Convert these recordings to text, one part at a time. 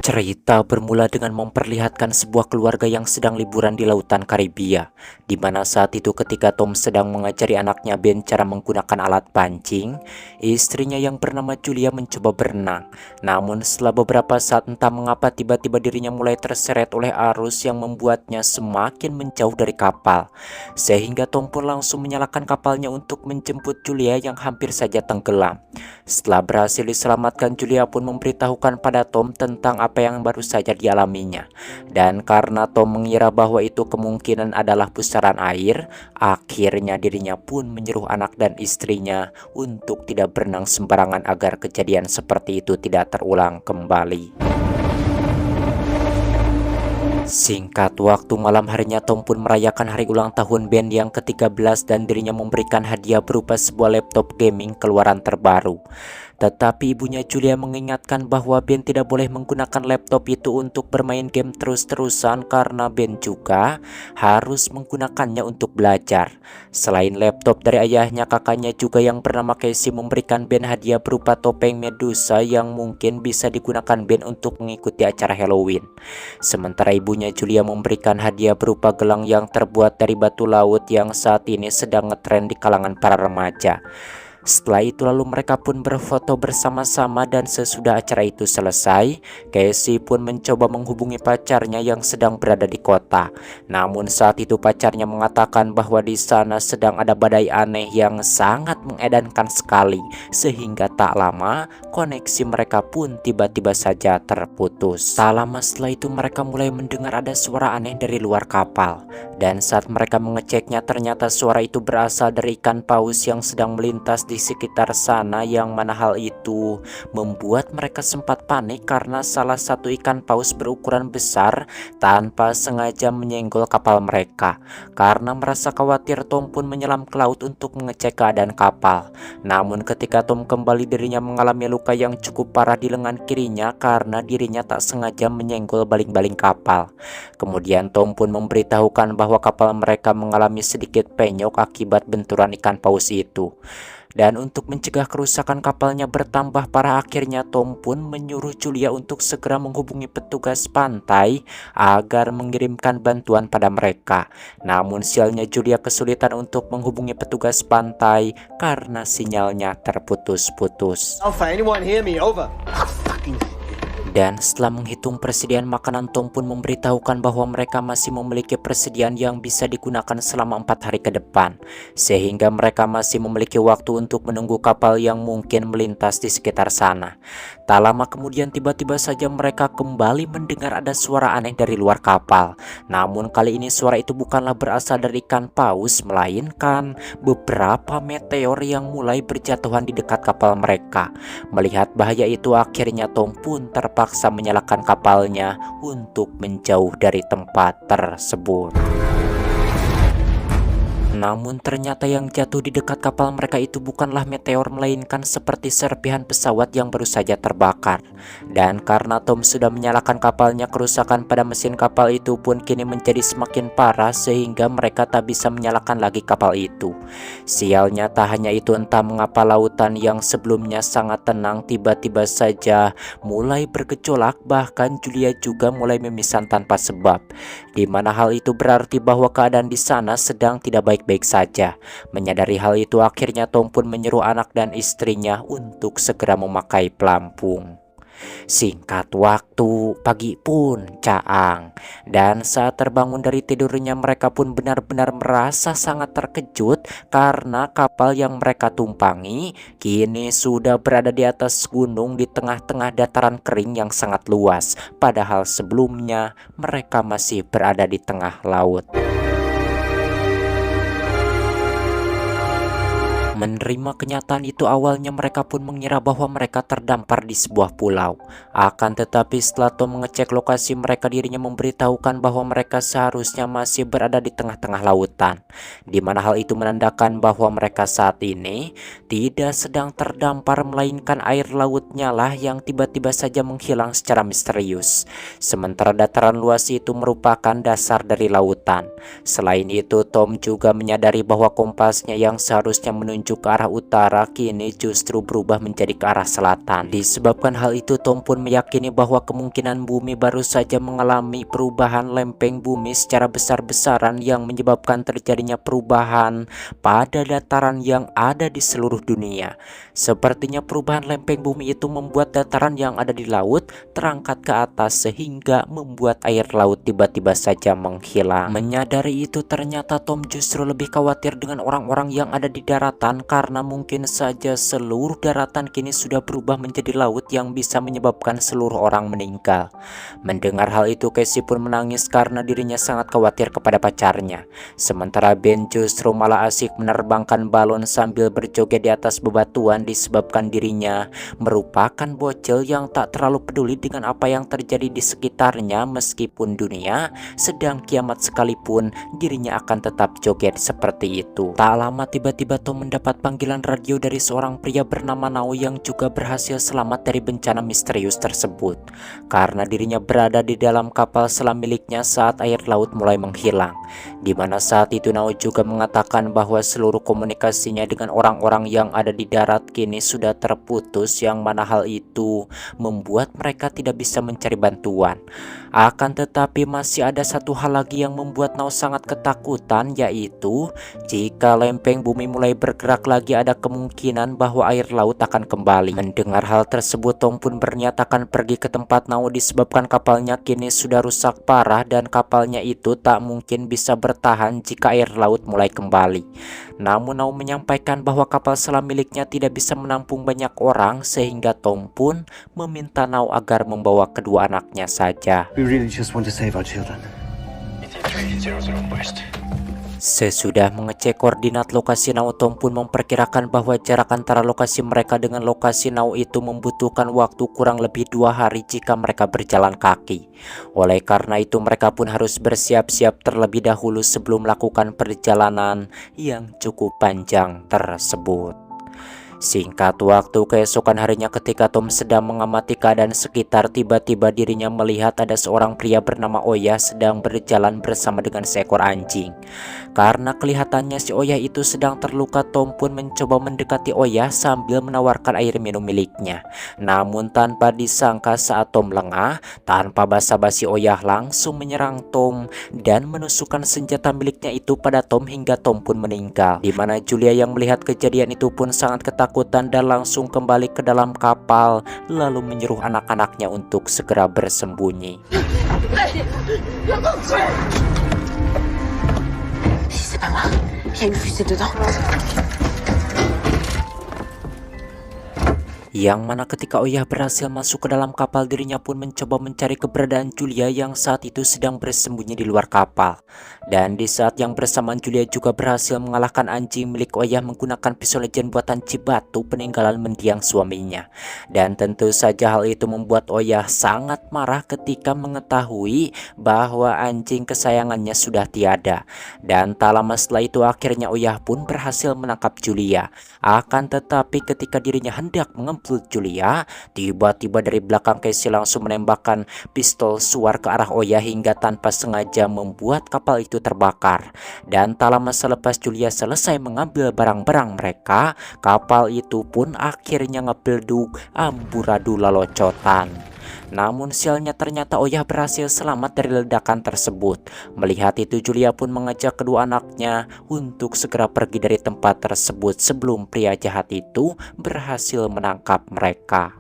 Cerita bermula dengan memperlihatkan sebuah keluarga yang sedang liburan di lautan Karibia, di mana saat itu ketika Tom sedang mengajari anaknya Ben cara menggunakan alat pancing, istrinya yang bernama Julia mencoba berenang. Namun setelah beberapa saat entah mengapa tiba-tiba dirinya mulai terseret oleh arus yang membuatnya semakin menjauh dari kapal. Sehingga Tom pun langsung menyalakan kapalnya untuk menjemput Julia yang hampir saja tenggelam. Setelah berhasil diselamatkan, Julia pun memberitahukan pada Tom tentang apa yang baru saja dialaminya. Dan karena Tom mengira bahwa itu kemungkinan adalah pusaran air, akhirnya dirinya pun menyuruh anak dan istrinya untuk tidak berenang sembarangan agar kejadian seperti itu tidak terulang kembali. Singkat waktu, malam harinya Tom pun merayakan hari ulang tahun Ben yang ke-13 dan dirinya memberikan hadiah berupa sebuah laptop gaming keluaran terbaru. Tetapi ibunya Julia mengingatkan bahwa Ben tidak boleh menggunakan laptop itu untuk bermain game terus-terusan karena Ben juga harus menggunakannya untuk belajar. Selain laptop dari ayahnya, kakaknya juga yang bernama Casey memberikan Ben hadiah berupa topeng Medusa yang mungkin bisa digunakan Ben untuk mengikuti acara Halloween. Sementara ibunya Julia memberikan hadiah berupa gelang yang terbuat dari batu laut yang saat ini sedang ngetren di kalangan para remaja. Setelah itu lalu mereka pun berfoto bersama-sama dan sesudah acara itu selesai, Casey pun mencoba menghubungi pacarnya yang sedang berada di kota. Namun saat itu pacarnya mengatakan bahwa di sana sedang ada badai aneh yang sangat mengedankan sekali, sehingga tak lama koneksi mereka pun tiba-tiba saja terputus. Tak lama setelah itu mereka mulai mendengar ada suara aneh dari luar kapal. Dan saat mereka mengeceknya ternyata suara itu berasal dari ikan paus yang sedang melintas di sekitar sana, yang mana hal itu membuat mereka sempat panik karena salah satu ikan paus berukuran besar tanpa sengaja menyenggol kapal mereka. Karena merasa khawatir, Tom pun menyelam ke laut untuk mengecek keadaan kapal. Namun ketika Tom kembali, dirinya mengalami luka yang cukup parah di lengan kirinya karena dirinya tak sengaja menyenggol baling-baling kapal. Kemudian Tom pun memberitahukan bahwa kapal mereka mengalami sedikit penyok akibat benturan ikan paus itu. Dan untuk mencegah kerusakan kapalnya bertambah parah, akhirnya Tom pun menyuruh Julia untuk segera menghubungi petugas pantai agar mengirimkan bantuan pada mereka. Namun sialnya Julia kesulitan untuk menghubungi petugas pantai karena sinyalnya terputus-putus. Alpha, anyone hear me? Over. Dan setelah menghitung persediaan makanan, Tom pun memberitahukan bahwa mereka masih memiliki persediaan yang bisa digunakan selama 4 hari ke depan, sehingga mereka masih memiliki waktu untuk menunggu kapal yang mungkin melintas di sekitar sana. Tak lama kemudian tiba-tiba saja mereka kembali mendengar ada suara aneh dari luar kapal. Namun kali ini suara itu bukanlah berasal dari ikan paus, melainkan beberapa meteor yang mulai berjatuhan di dekat kapal mereka. Melihat bahaya itu, akhirnya Tom pun terpaksa menyalakan kapalnya untuk menjauh dari tempat tersebut. Namun ternyata yang jatuh di dekat kapal mereka itu bukanlah meteor, melainkan seperti serpihan pesawat yang baru saja terbakar. Dan karena Tom sudah menyalakan kapalnya, kerusakan pada mesin kapal itu pun kini menjadi semakin parah sehingga mereka tak bisa menyalakan lagi kapal itu. Sialnya tak hanya itu, entah mengapa lautan yang sebelumnya sangat tenang tiba-tiba saja mulai bergejolak, bahkan Julia juga mulai mimisan tanpa sebab. Di mana hal itu berarti bahwa keadaan di sana sedang tidak baik-baik saja. Menyadari hal itu, akhirnya Tom pun menyuruh anak dan istrinya untuk segera memakai pelampung. Singkat waktu, pagi pun caang, dan saat terbangun dari tidurnya mereka pun benar-benar merasa sangat terkejut karena kapal yang mereka tumpangi kini sudah berada di atas gunung di tengah-tengah dataran kering yang sangat luas, padahal sebelumnya mereka masih berada di tengah laut. Menerima kenyataan itu, awalnya mereka pun mengira bahwa mereka terdampar di sebuah pulau. Akan tetapi setelah Tom mengecek lokasi mereka, dirinya memberitahukan bahwa mereka seharusnya masih berada di tengah-tengah lautan. Di mana hal itu menandakan bahwa mereka saat ini tidak sedang terdampar, melainkan air lautnya lah yang tiba-tiba saja menghilang secara misterius. Sementara dataran luas itu merupakan dasar dari lautan. Selain itu, Tom juga menyadari bahwa kompasnya yang seharusnya menunjukkan menuju ke arah utara kini justru berubah menjadi ke arah selatan. Disebabkan hal itu, Tom pun meyakini bahwa kemungkinan bumi baru saja mengalami perubahan lempeng bumi secara besar-besaran yang menyebabkan terjadinya perubahan pada dataran yang ada di seluruh dunia. Sepertinya perubahan lempeng bumi itu membuat dataran yang ada di laut terangkat ke atas sehingga membuat air laut tiba-tiba saja menghilang. Menyadari itu, ternyata Tom justru lebih khawatir dengan orang-orang yang ada di daratan karena mungkin saja seluruh daratan kini sudah berubah menjadi laut yang bisa menyebabkan seluruh orang meninggal. Mendengar hal itu, Casey pun menangis karena dirinya sangat khawatir kepada pacarnya. Sementara Ben justru malah asik menerbangkan balon sambil berjoget di atas bebatuan disebabkan dirinya merupakan bocil yang tak terlalu peduli dengan apa yang terjadi di sekitarnya. Meskipun dunia sedang kiamat sekalipun, dirinya akan tetap joget seperti itu. Tak lama tiba-tiba Tom mendapat panggilan radio dari seorang pria bernama Nao yang juga berhasil selamat dari bencana misterius tersebut karena dirinya berada di dalam kapal selam miliknya saat air laut mulai menghilang. Di mana saat itu Nao juga mengatakan bahwa seluruh komunikasinya dengan orang-orang yang ada di darat kini sudah terputus, yang mana hal itu membuat mereka tidak bisa mencari bantuan. Akan tetapi masih ada satu hal lagi yang membuat Nao sangat ketakutan, yaitu jika lempeng bumi mulai bergerak lagi ada kemungkinan bahwa air laut akan kembali. Mendengar hal tersebut, Tom pun berniat akan pergi ke tempat Nao disebabkan kapalnya kini sudah rusak parah dan kapalnya itu tak mungkin bisa bertahan jika air laut mulai kembali. Namun Nao menyampaikan bahwa kapal selam miliknya tidak bisa menampung banyak orang sehingga Tom pun meminta Nao agar membawa kedua anaknya saja. We really just want to save our children. Sesudah mengecek koordinat lokasi Nao, Tom pun memperkirakan bahwa jarak antara lokasi mereka dengan lokasi Nao itu membutuhkan waktu kurang lebih 2 hari jika mereka berjalan kaki. Oleh karena itu mereka pun harus bersiap-siap terlebih dahulu sebelum melakukan perjalanan yang cukup panjang tersebut. Singkat waktu, keesokan harinya ketika Tom sedang mengamati keadaan sekitar, tiba-tiba dirinya melihat ada seorang pria bernama Oya sedang berjalan bersama dengan seekor anjing. Karena kelihatannya si Oya itu sedang terluka, Tom pun mencoba mendekati Oya sambil menawarkan air minum miliknya. Namun tanpa disangka saat Tom lengah, tanpa basa-basi Oya langsung menyerang Tom dan menusukkan senjata miliknya itu pada Tom hingga Tom pun meninggal. Di mana Julia yang melihat kejadian itu pun sangat ketakutan dan langsung kembali ke dalam kapal lalu menyuruh anak-anaknya untuk segera bersembunyi. C'est pas moi. Il y a une fusée dedans. Yang mana ketika Oya berhasil masuk ke dalam kapal, dirinya pun mencoba mencari keberadaan Julia yang saat itu sedang bersembunyi di luar kapal. Dan di saat yang bersamaan Julia juga berhasil mengalahkan anjing milik Oya menggunakan pisau legend buatan Cibatu peninggalan mendiang suaminya. Dan tentu saja hal itu membuat Oya sangat marah ketika mengetahui bahwa anjing kesayangannya sudah tiada. Dan tak lama setelah itu akhirnya Oya pun berhasil menangkap Julia. Akan tetapi ketika dirinya hendak mengambil Julia, tiba-tiba dari belakang Casey langsung menembakkan pistol suar ke arah Oya hingga tanpa sengaja membuat kapal itu terbakar. Dan tak lama selepas Julia selesai mengambil barang-barang mereka, kapal itu pun akhirnya ngebelduk amburadul lalocotan. Namun sialnya ternyata Oya berhasil selamat dari ledakan tersebut. Melihat itu Julia pun mengajak kedua anaknya untuk segera pergi dari tempat tersebut sebelum pria jahat itu berhasil menangkap mereka.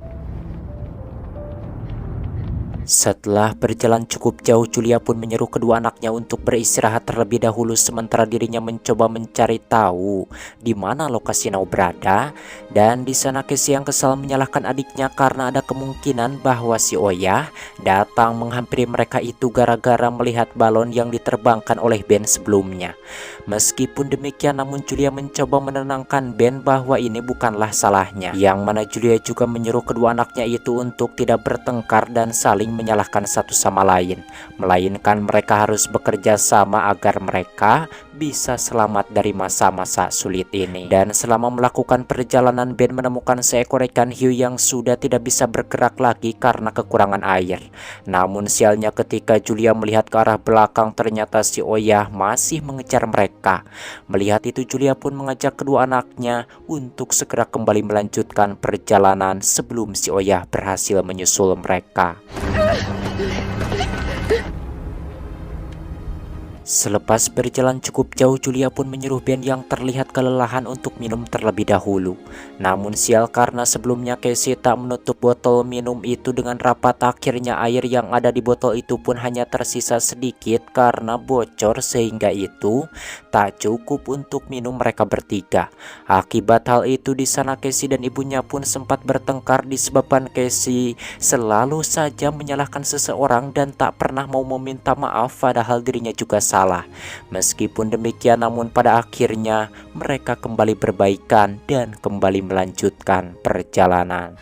Setelah berjalan cukup jauh, Julia pun menyeru kedua anaknya untuk beristirahat terlebih dahulu sementara dirinya mencoba mencari tahu di mana lokasi Nao berada. Dan di sana Casey yang kesal menyalahkan adiknya karena ada kemungkinan bahwa si Oya datang menghampiri mereka itu gara-gara melihat balon yang diterbangkan oleh Ben sebelumnya. Meskipun demikian, namun Julia mencoba menenangkan Ben bahwa ini bukanlah salahnya. Yang mana Julia juga menyuruh kedua anaknya itu untuk tidak bertengkar dan saling menyalahkan satu sama lain, melainkan mereka harus bekerja sama agar mereka bisa selamat dari masa-masa sulit ini. Dan selama melakukan perjalanan, Ben menemukan seekor ikan hiu yang sudah tidak bisa bergerak lagi karena kekurangan air. Namun sialnya ketika Julia melihat ke arah belakang, ternyata si Oya masih mengejar mereka. Melihat itu, Julia pun mengajak kedua anaknya untuk segera kembali melanjutkan perjalanan sebelum si Oya berhasil menyusul mereka. Selepas berjalan cukup jauh, Julia pun menyuruh Ben yang terlihat kelelahan untuk minum terlebih dahulu. Namun sial, karena sebelumnya Casey tak menutup botol minum itu dengan rapat, akhirnya air yang ada di botol itu pun hanya tersisa sedikit karena bocor, sehingga itu tak cukup untuk minum mereka bertiga. Akibat hal itu, di sana Casey dan ibunya pun sempat bertengkar disebabkan Casey selalu saja menyalahkan seseorang dan tak pernah mau meminta maaf padahal dirinya juga salah. Meskipun demikian, namun pada akhirnya mereka kembali berbaikan dan kembali melanjutkan perjalanan.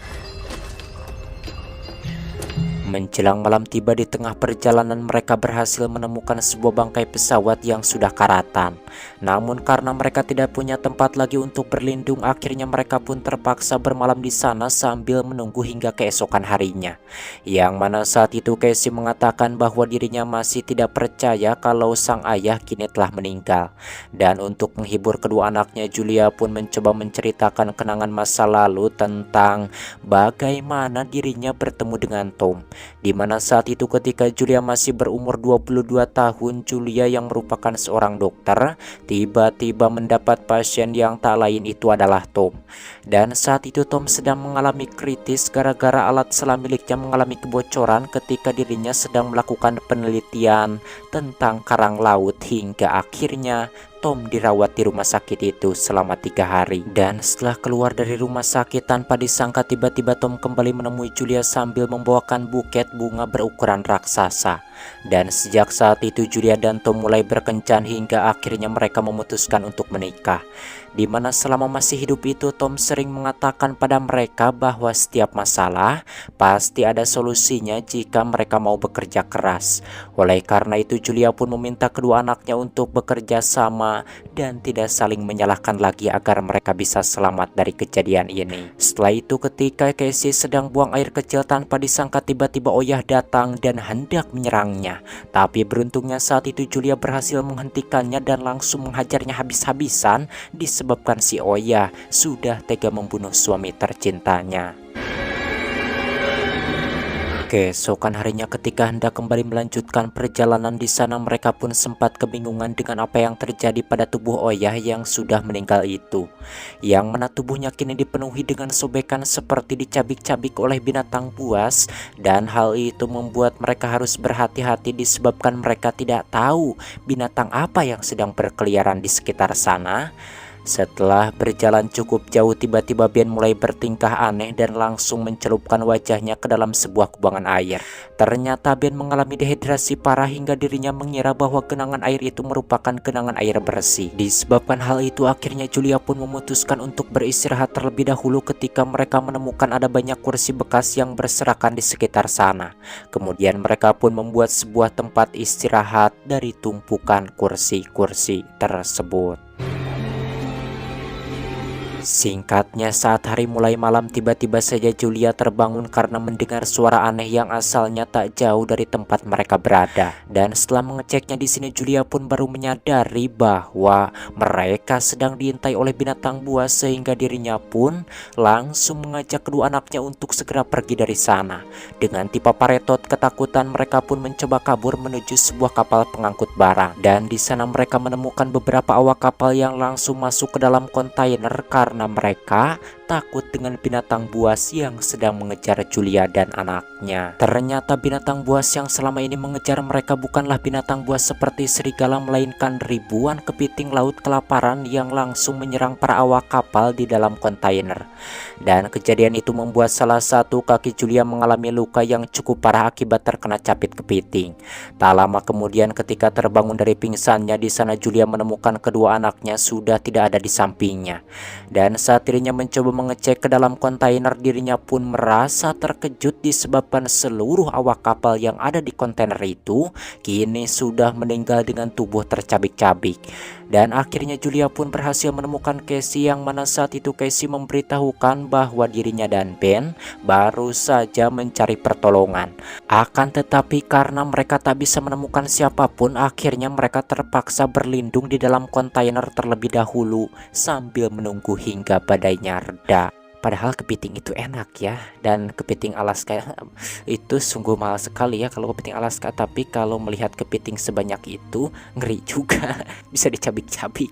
Menjelang malam tiba, di tengah perjalanan mereka berhasil menemukan sebuah bangkai pesawat yang sudah karatan. Namun karena mereka tidak punya tempat lagi untuk berlindung, akhirnya mereka pun terpaksa bermalam di sana sambil menunggu hingga keesokan harinya. Yang mana saat itu Casey mengatakan bahwa dirinya masih tidak percaya kalau sang ayah kini telah meninggal. Dan untuk menghibur kedua anaknya, Julia pun mencoba menceritakan kenangan masa lalu tentang bagaimana dirinya bertemu dengan Tom. Dimana saat itu ketika Julia masih berumur 22 tahun, Julia yang merupakan seorang dokter tiba-tiba mendapat pasien yang tak lain itu adalah Tom. Dan saat itu Tom sedang mengalami kritis gara-gara alat selam miliknya mengalami kebocoran ketika dirinya sedang melakukan penelitian tentang karang laut, hingga akhirnya Tom dirawat di rumah sakit itu selama 3 hari. Dan setelah keluar dari rumah sakit tanpa disangka, tiba-tiba Tom kembali menemui Julia sambil membawakan buket bunga berukuran raksasa. Dan sejak saat itu Julia dan Tom mulai berkencan hingga akhirnya mereka memutuskan untuk menikah. Dimana selama masih hidup itu Tom sering mengatakan pada mereka bahwa setiap masalah pasti ada solusinya jika mereka mau bekerja keras. Oleh karena itu Julia pun meminta kedua anaknya untuk bekerja sama dan tidak saling menyalahkan lagi agar mereka bisa selamat dari kejadian ini. Setelah itu ketika Casey sedang buang air kecil, tanpa disangka tiba-tiba Oyah datang dan hendak menyerangnya. Tapi beruntungnya saat itu Julia berhasil menghentikannya dan langsung menghajarnya habis-habisan disebabkan si Oyah sudah tega membunuh suami tercintanya. Keesokan harinya ketika hendak kembali melanjutkan perjalanan di sana, mereka pun sempat kebingungan dengan apa yang terjadi pada tubuh Oyah yang sudah meninggal itu. Yang mana tubuhnya kini dipenuhi dengan sobekan seperti dicabik-cabik oleh binatang buas, dan hal itu membuat mereka harus berhati-hati disebabkan mereka tidak tahu binatang apa yang sedang berkeliaran di sekitar sana. Setelah berjalan cukup jauh, tiba-tiba Ben mulai bertingkah aneh dan langsung mencelupkan wajahnya ke dalam sebuah kubangan air. Ternyata Ben mengalami dehidrasi parah hingga dirinya mengira bahwa genangan air itu merupakan genangan air bersih. Disebabkan hal itu akhirnya Julia pun memutuskan untuk beristirahat terlebih dahulu ketika mereka menemukan ada banyak kursi bekas yang berserakan di sekitar sana. Kemudian mereka pun membuat sebuah tempat istirahat dari tumpukan kursi-kursi tersebut. Singkatnya, saat hari mulai malam, tiba-tiba saja Julia terbangun karena mendengar suara aneh yang asalnya tak jauh dari tempat mereka berada. Dan setelah mengeceknya di sini, Julia pun baru menyadari bahwa mereka sedang diintai oleh binatang buas, sehingga dirinya pun langsung mengajak kedua anaknya untuk segera pergi dari sana. Dengan tipe paretot ketakutan, mereka pun mencoba kabur menuju sebuah kapal pengangkut barang. Dan di sana mereka menemukan beberapa awak kapal yang langsung masuk ke dalam kontainer karena mereka takut dengan binatang buas yang sedang mengejar Julia dan anaknya. Ternyata binatang buas yang selama ini mengejar mereka bukanlah binatang buas seperti serigala, melainkan ribuan kepiting laut kelaparan yang langsung menyerang para awak kapal di dalam kontainer. Dan kejadian itu membuat salah satu kaki Julia mengalami luka yang cukup parah akibat terkena capit kepiting. Tak lama kemudian ketika terbangun dari pingsannya, di sana Julia menemukan kedua anaknya sudah tidak ada di sampingnya. Dan saat dirinya mencoba mengecek ke dalam kontainer, dirinya pun merasa terkejut disebabkan seluruh awak kapal yang ada di kontainer itu kini sudah meninggal dengan tubuh tercabik-cabik. Dan akhirnya Julia pun berhasil menemukan Casey, yang mana saat itu Casey memberitahukan bahwa dirinya dan Ben baru saja mencari pertolongan. Akan tetapi karena mereka tak bisa menemukan siapapun, akhirnya mereka terpaksa berlindung di dalam kontainer terlebih dahulu sambil menunggu hingga badainya reda. Padahal kepiting itu enak ya, dan kepiting Alaska itu sungguh mahal sekali ya kalau kepiting Alaska. Tapi kalau melihat kepiting sebanyak itu, ngeri juga, bisa dicabik-cabik.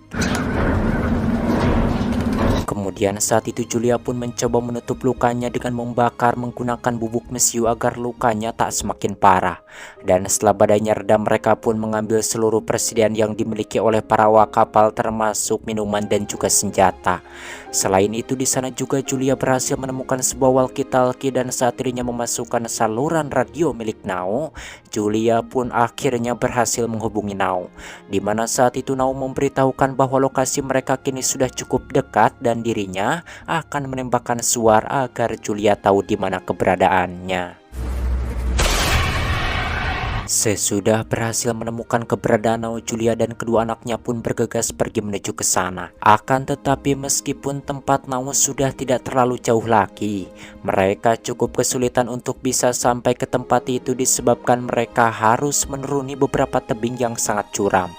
Kemudian saat itu Julia pun mencoba menutup lukanya dengan membakar menggunakan bubuk mesiu agar lukanya tak semakin parah. Dan setelah badainya reda, mereka pun mengambil seluruh persediaan yang dimiliki oleh para awak kapal, termasuk minuman dan juga senjata. Selain itu di sana juga Julia berhasil menemukan sebuah walkie-talkie, dan saat dirinya memasukkan saluran radio milik Nao, Julia pun akhirnya berhasil menghubungi Nao. Di mana saat itu Nao memberitahukan bahwa lokasi mereka kini sudah cukup dekat dan dirinya akan menembakkan suar agar Julia tahu di mana keberadaannya. Sesudah berhasil menemukan keberadaan Nao, Julia dan kedua anaknya pun bergegas pergi menuju ke sana. Akan tetapi meskipun tempat Nao sudah tidak terlalu jauh lagi, mereka cukup kesulitan untuk bisa sampai ke tempat itu disebabkan mereka harus menuruni beberapa tebing yang sangat curam.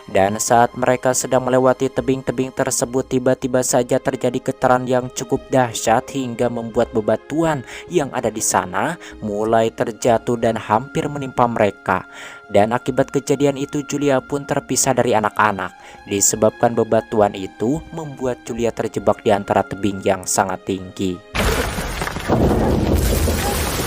Dan saat mereka sedang melewati tebing-tebing tersebut, tiba-tiba saja terjadi getaran yang cukup dahsyat hingga membuat bebatuan yang ada di sana mulai terjatuh dan hampir menimpa mereka. Dan akibat kejadian itu Julia pun terpisah dari anak-anak, disebabkan bebatuan itu membuat Julia terjebak di antara tebing yang sangat tinggi.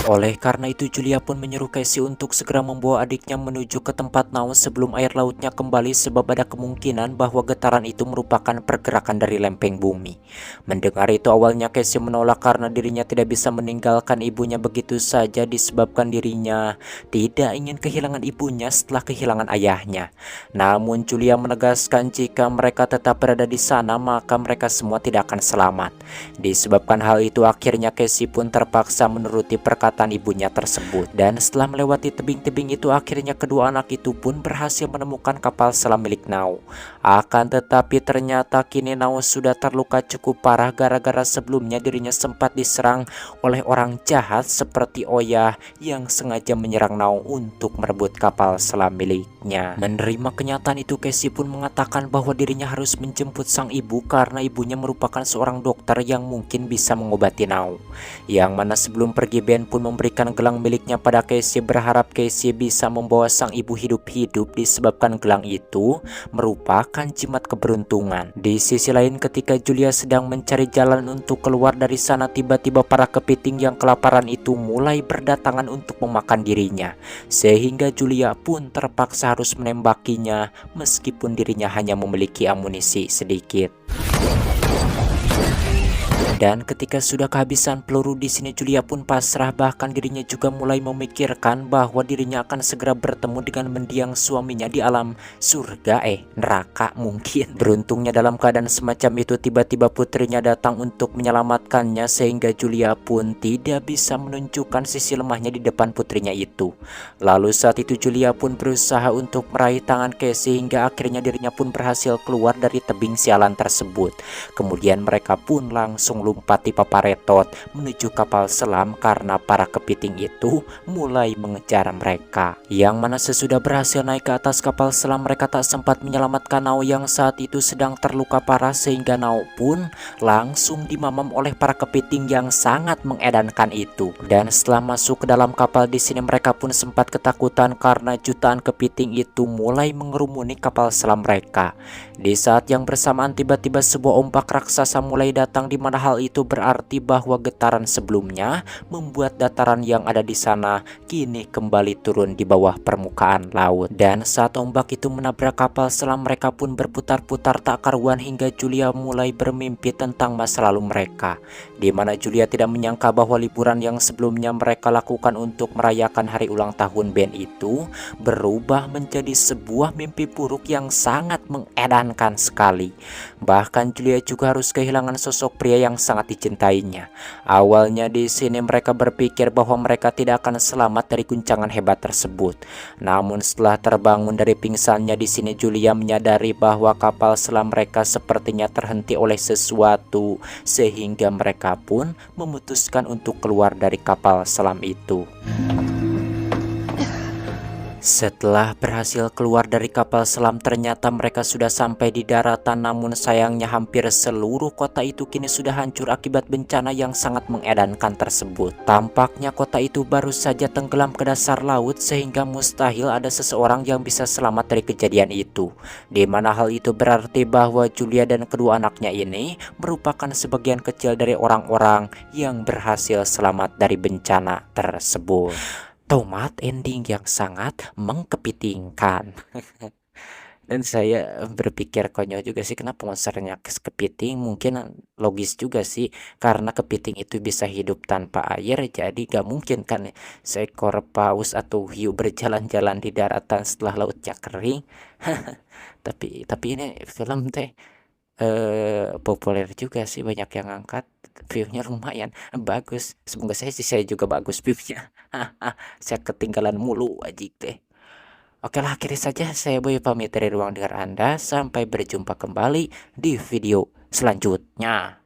Oleh karena itu Julia pun menyuruh Casey untuk segera membawa adiknya menuju ke tempat Nao sebelum air lautnya kembali, sebab ada kemungkinan bahwa getaran itu merupakan pergerakan dari lempeng bumi. Mendengar itu awalnya Casey menolak karena dirinya tidak bisa meninggalkan ibunya begitu saja, disebabkan dirinya tidak ingin kehilangan ibunya setelah kehilangan ayahnya. Namun Julia menegaskan jika mereka tetap berada di sana maka mereka semua tidak akan selamat. Disebabkan hal itu akhirnya Casey pun terpaksa menuruti perkataan ibunya tersebut. Dan setelah melewati tebing-tebing itu akhirnya kedua anak itu pun berhasil menemukan kapal selam milik Nao. Akan tetapi ternyata kini Nao sudah terluka cukup parah gara-gara sebelumnya dirinya sempat diserang oleh orang jahat seperti Oya yang sengaja menyerang Nao untuk merebut kapal selam miliknya. Menerima kenyataan itu Casey pun mengatakan bahwa dirinya harus menjemput sang ibu karena ibunya merupakan seorang dokter yang mungkin bisa mengobati Nao. Yang mana sebelum pergi Ben pun memberikan gelang miliknya pada Casey, berharap Casey bisa membawa sang ibu hidup-hidup disebabkan gelang itu merupakan jimat keberuntungan. Di sisi lain ketika Julia sedang mencari jalan untuk keluar dari sana, tiba-tiba para kepiting yang kelaparan itu mulai berdatangan untuk memakan dirinya, sehingga Julia pun terpaksa harus menembakinya meskipun dirinya hanya memiliki amunisi sedikit. Dan ketika sudah kehabisan peluru di sini Julia pun pasrah, bahkan dirinya juga mulai memikirkan bahwa dirinya akan segera bertemu dengan mendiang suaminya di alam surga, neraka mungkin. Beruntungnya dalam keadaan semacam itu tiba-tiba putrinya datang untuk menyelamatkannya, sehingga Julia pun tidak bisa menunjukkan sisi lemahnya di depan putrinya itu. Lalu saat itu Julia pun berusaha untuk meraih tangan Casey hingga akhirnya dirinya pun berhasil keluar dari tebing sialan tersebut. Kemudian mereka pun langsung lompat di paparetot menuju kapal selam karena para kepiting itu mulai mengejar mereka. Yang mana sesudah berhasil naik ke atas kapal selam, mereka tak sempat menyelamatkan Nao yang saat itu sedang terluka parah, sehingga Nao pun langsung dimamam oleh para kepiting yang sangat mengedankan itu. Dan setelah masuk ke dalam kapal di sini mereka pun sempat ketakutan karena jutaan kepiting itu mulai mengerumuni kapal selam mereka. Di saat yang bersamaan tiba-tiba sebuah ombak raksasa mulai datang, di mana hal itu berarti bahwa getaran sebelumnya membuat dataran yang ada di sana kini kembali turun di bawah permukaan laut. Dan saat ombak itu menabrak kapal selam mereka pun berputar-putar tak karuan hingga Julia mulai bermimpi tentang masa lalu mereka, di mana Julia tidak menyangka bahwa liburan yang sebelumnya mereka lakukan untuk merayakan hari ulang tahun Ben itu berubah menjadi sebuah mimpi buruk yang sangat mengedankan sekali. Bahkan Julia juga harus kehilangan sosok pria yang sangat dicintainya. Awalnya di sini mereka berpikir bahwa mereka tidak akan selamat dari guncangan hebat tersebut. Namun setelah terbangun dari pingsannya di sini, Julia menyadari bahwa kapal selam mereka sepertinya terhenti oleh sesuatu, sehingga mereka pun memutuskan untuk keluar dari kapal selam itu. Setelah berhasil keluar dari kapal selam, ternyata mereka sudah sampai di daratan. Namun sayangnya hampir seluruh kota itu kini sudah hancur akibat bencana yang sangat mengedankan tersebut. Tampaknya kota itu baru saja tenggelam ke dasar laut, sehingga mustahil ada seseorang yang bisa selamat dari kejadian itu. Di mana hal itu berarti bahwa Julia dan kedua anaknya ini merupakan sebagian kecil dari orang-orang yang berhasil selamat dari bencana tersebut. Tomat ending yang sangat mengkepitingkan. Dan saya berpikir konyol juga sih, kenapa monsternya kepiting. Mungkin logis juga sih, karena kepiting itu bisa hidup tanpa air, jadi gak mungkin kan seekor paus atau hiu berjalan-jalan di daratan setelah lautnya kering. Tapi ini film teh populer juga sih, banyak yang angkat, viewnya lumayan bagus. Semoga saya juga bagus viewnya. Saya ketinggalan mulu aja teh. Oke lah, akhiri saja saya Boy pamit dari ruang dengar Anda. Sampai berjumpa kembali di video selanjutnya.